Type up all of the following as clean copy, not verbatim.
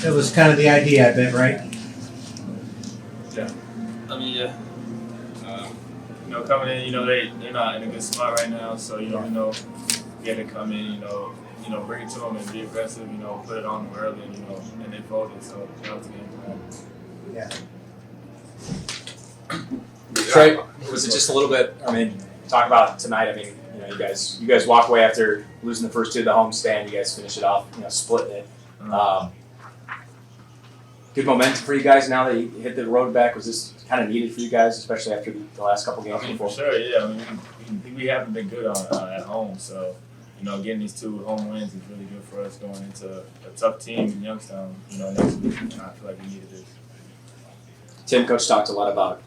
That was kind of the idea, I bet, right? Yeah. I mean, yeah. Coming in, they're not in a good spot right now, so we know we had to come in, bring it to them and be aggressive, put it on them early, and they folded. So that was the game plan. Yeah. Trey, was it just a little bit? I mean, talk about tonight. I mean, you guys walk away after losing the first two of the homestand. You guys finish it off, splitting it. Good momentum for you guys now that you hit the road back. Was this kind of needed for you guys, especially after the last couple games before? For sure, yeah. I mean, we haven't been good at home, so getting these 2 home wins is really good for us going into a tough team in Youngstown. Next week, and I feel like we needed this. Tim, Coach talked a lot about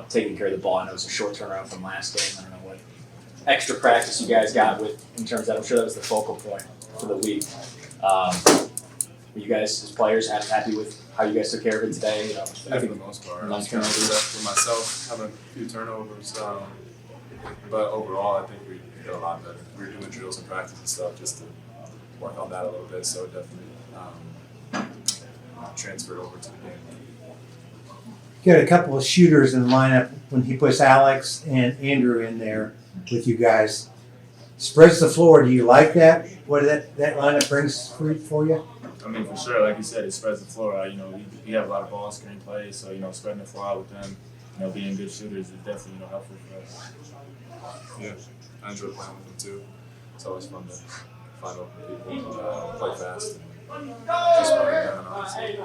taking care of the ball. I know it was a short turnaround from last game. I don't know what extra practice you guys got with in terms of that. I'm sure that was the focal point for the week. Were you guys, as players, happy with how you guys took care of it today? Yeah, for the most part. I was kind of for myself, having a few turnovers. But overall, I think we did a lot better. We were doing drills and practice and stuff just to work on that a little bit. So it definitely transferred over to the game. You had a couple of shooters in the lineup when he puts Alex and Andrew in there with you guys. Spreads the floor. Do you like that? What that lineup brings for you? I mean, for sure, like you said, it spreads the floor out. We have a lot of ball screen plays, so spreading the floor out with them, being good shooters is definitely helpful for us. Yeah, I enjoy playing with them too. It's always fun to find open people and play fast. And just run around, honestly.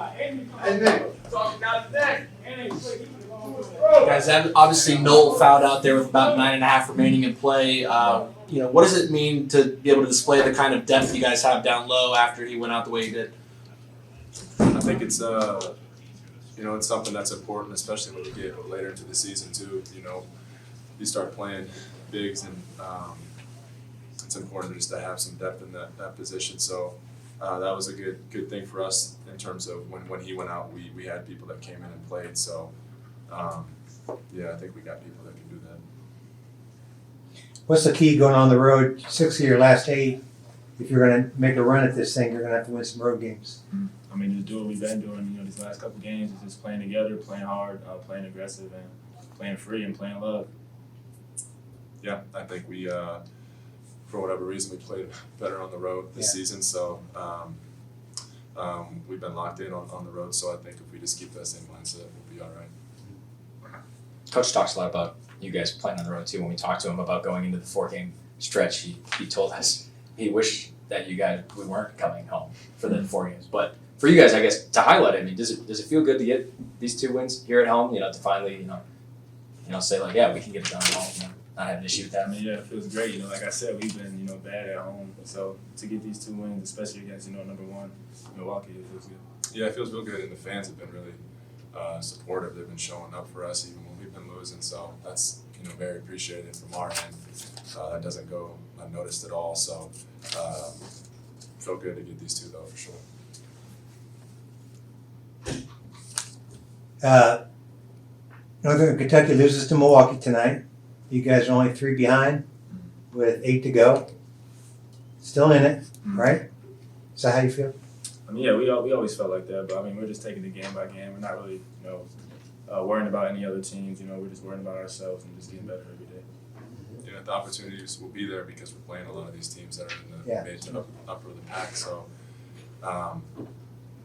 Guys, obviously Noel fouled out there with about 9.5 remaining in play. What does it mean to be able to display the kind of depth you guys have down low after he went out the way he did? I think it's it's something that's important, especially when you get later into the season too. You start playing bigs, and it's important just to have some depth in that position. So that was a good thing for us in terms of when he went out, we had people that came in and played. So I think we got people that can do that. What's the key going on the road? 6 of your last 8. If you're going to make a run at this thing, you're going to have to win some road games. I mean, just do what we've been doing. These last couple games is just playing together, playing hard, playing aggressive, and playing free and playing love. Yeah, I think we, for whatever reason, we played better on the road this season. So we've been locked in on the road. So I think if we just keep that same mindset, we'll be all right. Coach talks a lot about you guys playing on the road too. When we talked to him about going into the 4-game stretch, he told us he wished that we weren't coming home for the 4 games. But for you guys, I guess to highlight it, I mean, does it feel good to get these 2 wins here at home? To finally say like, yeah, we can get it done at home. Not have an issue with that. I mean, yeah, it feels great. Like I said, we've been bad at home. So to get these 2 wins, especially against number 1 Milwaukee, it feels good. Yeah, it feels real good, and the fans have been really supportive. They've been showing up for us even when we've been losing, so that's very appreciated from our end. That doesn't go unnoticed at all, so feel good to get these 2 though, for sure. Northern Kentucky loses to Milwaukee tonight. You guys are only 3 behind with 8 to go. Still in it, right? Is that how you feel? I mean, yeah, we always felt like that, but I mean, we're just taking it game by game. We're not really, worrying about any other teams. We're just worrying about ourselves and just getting better every day. Yeah, the opportunities will be there because we're playing a lot of these teams that are in the mid to upper of the pack. So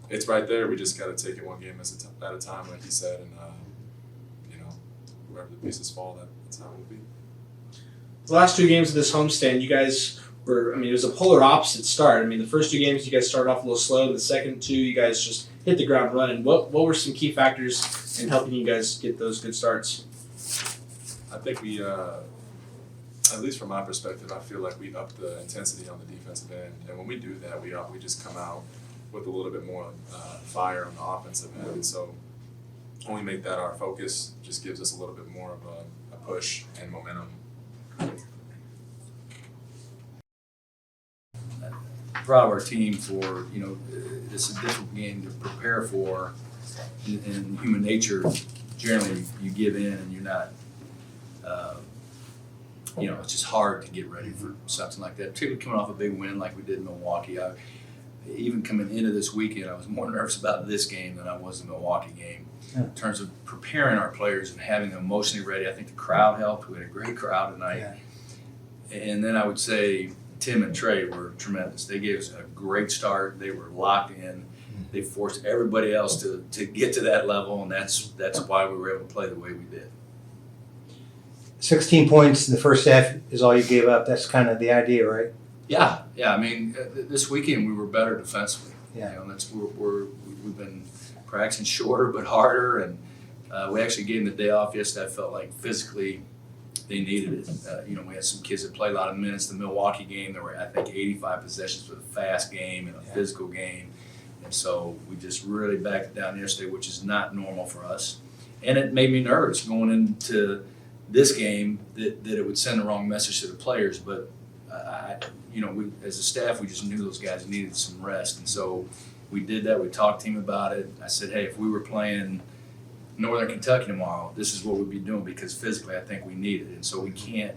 it's right there. We just got to take it one game at a time, like he said, and wherever the pieces fall, that's how it will be. The last 2 games of this homestand, you guys it was a polar opposite start. I mean, the first 2 games you guys started off a little slow. The second 2, you guys just hit the ground running. What were some key factors in helping you guys get those good starts? I think we, at least from my perspective, I feel like we upped the intensity on the defensive end. And when we do that, we just come out with a little bit more fire on the offensive end. And so when we make that our focus, just gives us a little bit more of a push and momentum. Proud of our team for, it's a difficult game to prepare for. In human nature, generally you give in and you're not, it's just hard to get ready for something like that. Particularly coming off a big win like we did in Milwaukee. even coming into this weekend, I was more nervous about this game than I was the Milwaukee game. In terms of preparing our players and having them emotionally ready, I think the crowd helped. We had a great crowd tonight. Yeah. And then I would say Tim and Trey were tremendous. They gave us a great start. They were locked in. They forced everybody else to get to that level, and that's why we were able to play the way we did. 16 points in the first half is all you gave up. That's kind of the idea, right? Yeah. I mean, this weekend we were better defensively. Yeah. You know, we've been practicing shorter but harder, and we actually gave them the day off yesterday. I felt like physically they needed it. You know, we had some kids that played a lot of minutes. The Milwaukee game, there were I think 85 possessions with a fast game and a physical game, and so we just really backed it down yesterday, which is not normal for us, and it made me nervous going into this game that it would send the wrong message to the players, but. We as a staff, we just knew those guys needed some rest, and so we did that. We talked to him about it. I said, hey, if we were playing Northern Kentucky tomorrow, this is what we'd be doing because physically I think we need it, and so we can't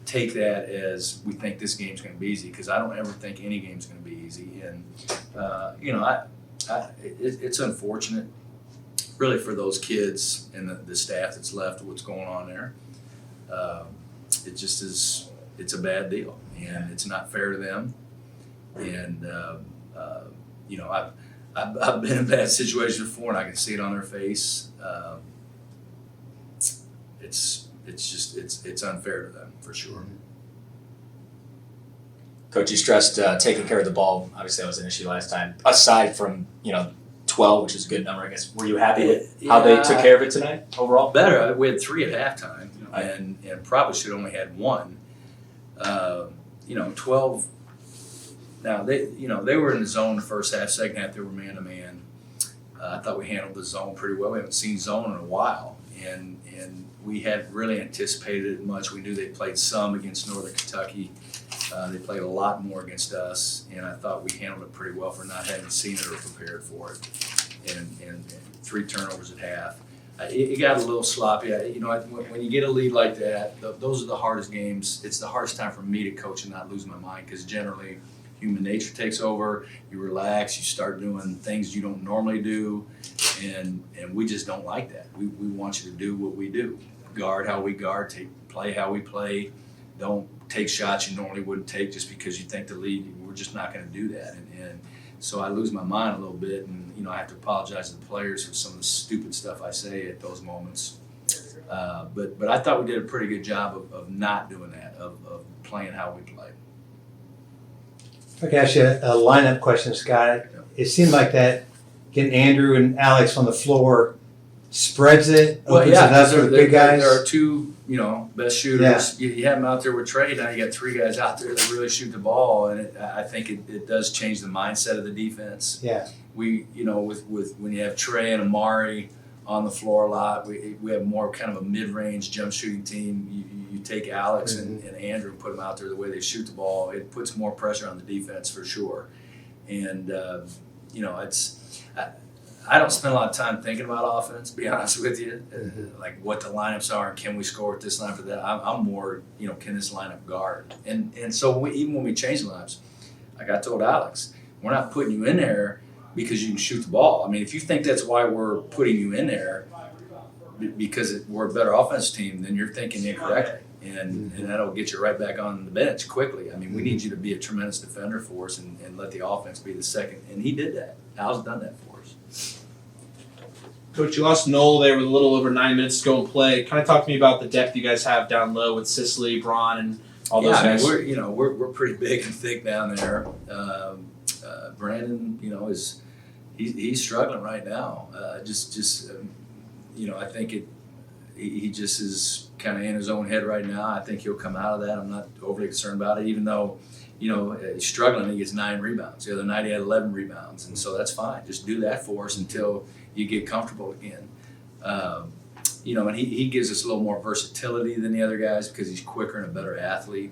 take that as we think this game's going to be easy because I don't ever think any game's going to be easy, and it's unfortunate really for those kids and the staff that's left, what's going on there. It just is. It's a bad deal, and it's not fair to them. And I've been in bad situations before, and I can see it on their face. It's unfair to them for sure. Coach, you stressed taking care of the ball. Obviously, that was an issue last time. Aside from 12, which is a good number, I guess. Were you happy with how they took care of it tonight overall? Better. We had 3 at halftime, and probably should have only had 1. 12. Now they were in the zone the first half. Second half they were man to man. I thought we handled the zone pretty well. We haven't seen zone in a while, and we hadn't really anticipated it much. We knew they played some against Northern Kentucky. They played a lot more against us, and I thought we handled it pretty well for not having seen it or prepared for it. And 3 turnovers at half. It got a little sloppy. When you get a lead like that, those are the hardest games. It's the hardest time for me to coach and not lose my mind because generally human nature takes over. You relax. You start doing things you don't normally do, and we just don't like that. We want you to do what we do. Guard how we guard. Play how we play. Don't take shots you normally wouldn't take just because you think the lead. We're just not going to do that. And so I lose my mind a little bit, and I have to apologize to the players for some of the stupid stuff I say at those moments. But I thought we did a pretty good job of not doing that, of playing how we play. If I can ask you a lineup question, Scott. It seemed like that getting Andrew and Alex on the floor spreads it, opens it up for the big guys. There are 2, best shooters. Yeah. You have them out there with Trey. Now you got 3 guys out there that really shoot the ball, and I think it does change the mindset of the defense. Yeah. We, with when you have Trey and Amari on the floor a lot, we have more kind of a mid-range jump shooting team. You take Alex and Andrew and put them out there the way they shoot the ball. It puts more pressure on the defense for sure. And I don't spend a lot of time thinking about offense, to be honest with you, like what the lineups are and can we score with this lineup or that. I'm more, can this lineup guard? And so even when we change the lineups, like I told Alex, we're not putting you in there because you can shoot the ball. I mean, if you think that's why we're putting you in there because we're a better offensive team, then you're thinking incorrectly. And that'll get you right back on the bench quickly. I mean, we need you to be a tremendous defender for us and let the offense be the second. And he did that. Al's done that for us. Coach, you lost Noel there with a little over 9 minutes to go and play. Kind of talk to me about the depth you guys have down low with Sicily, Braun, and all those guys. We're pretty big and thick down there. Brandon, he's struggling right now. I think he just is kind of in his own head right now. I think he'll come out of that. I'm not overly concerned about it, even though he's struggling. He gets 9 rebounds. The other night he had 11 rebounds, and so that's fine. Just do that for us until you get comfortable again. And he gives us a little more versatility than the other guys because he's quicker and a better athlete.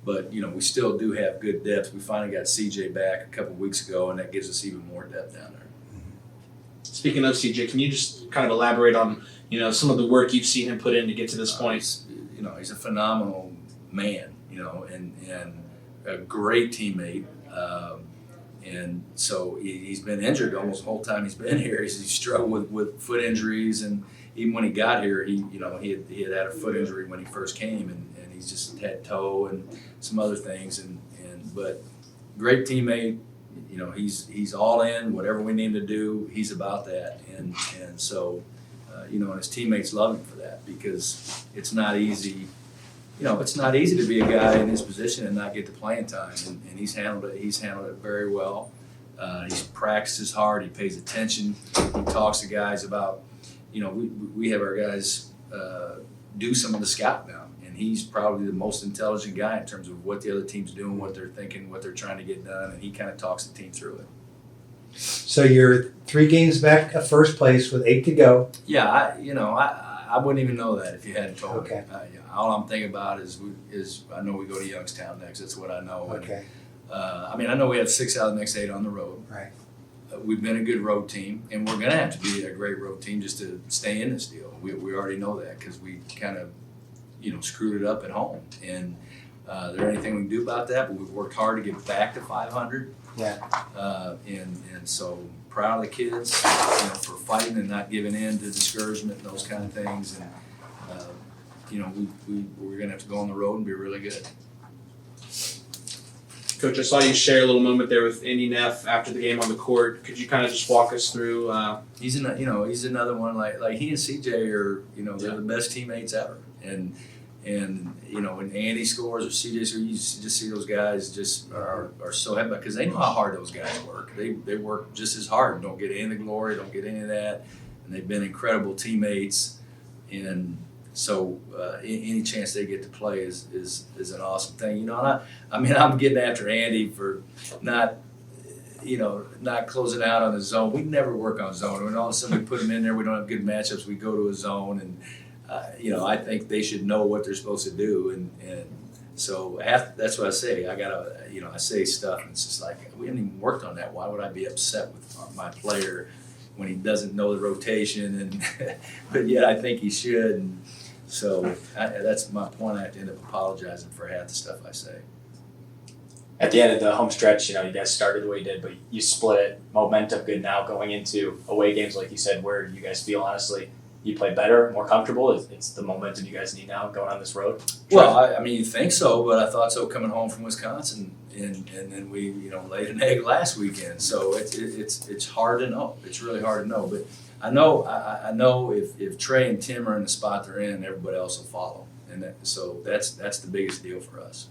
But, we still do have good depth. We finally got CJ back a couple weeks ago, and that gives us even more depth down there. Speaking of CJ, can you just kind of elaborate on, some of the work you've seen him put in to get to this point? He's a phenomenal man, and a great teammate. And so he's been injured almost the whole time he's been here. He's struggled with foot injuries, and even when he got here, he had a foot injury when he first came, and he's just had toe and some other things, but great teammate. He's all in. Whatever we need him to do, he's about that, and so and his teammates love him for that, because it's not easy. It's not easy to be a guy in his position and not get the playing time, and he's handled it. He's handled it very well. He's practices hard. He pays attention. He talks to guys about, we have our guys do some of the scout now, and he's probably the most intelligent guy in terms of what the other team's doing, what they're thinking, what they're trying to get done, and he kind of talks the team through it. So you're 3 games back at first place with 8 to go. Yeah, I wouldn't even know that if you hadn't told Okay. me. All I'm thinking about is I know we go to Youngstown next. That's what I know. Okay. And, I know we have 6 out of the next 8 on the road. Right. We've been a good road team, and we're going to have to be a great road team just to stay in this deal. We already know that, because we kind of, screwed it up at home. And there anything we can do about that, but we've worked hard to get back to 500. Yeah. And so proud of the kids, for fighting and not giving in to discouragement and those kind of things. And we're going to have to go on the road and be really good. Coach, I saw you share a little moment there with Andy Neff after the game on the court. Could you kind of just walk us through? He's another one like he and CJ are, they're the best teammates ever. And when Andy scores or CJ scores, you just see those guys just are so happy, because they know how hard those guys work. They work just as hard. Don't get any of the glory, don't get any of that. And they've been incredible teammates. And so any chance they get to play is an awesome thing. I'm getting after Andy for not closing out on the zone. We never work on zone. When all of a sudden we put them in there, we don't have good matchups, we go to a zone, and I think they should know what they're supposed to do, and so that's what I say. I say stuff, and it's just like, we haven't even worked on that. Why would I be upset with my player when he doesn't know the rotation? And but yet I think he should. And so that's my point. I have to end up apologizing for half the stuff I say. At the end of the home stretch, you guys started the way you did, but you split it. Momentum good now going into away games, like you said. Where do you guys feel, honestly, you play better, more comfortable? It's the momentum you guys need now going on this road? Well, you think so, but I thought so coming home from Wisconsin, and then we laid an egg last weekend. So it's hard to know. It's really hard to know. But I know if Trey and Tim are in the spot they're in, everybody else will follow, and so that's the biggest deal for us.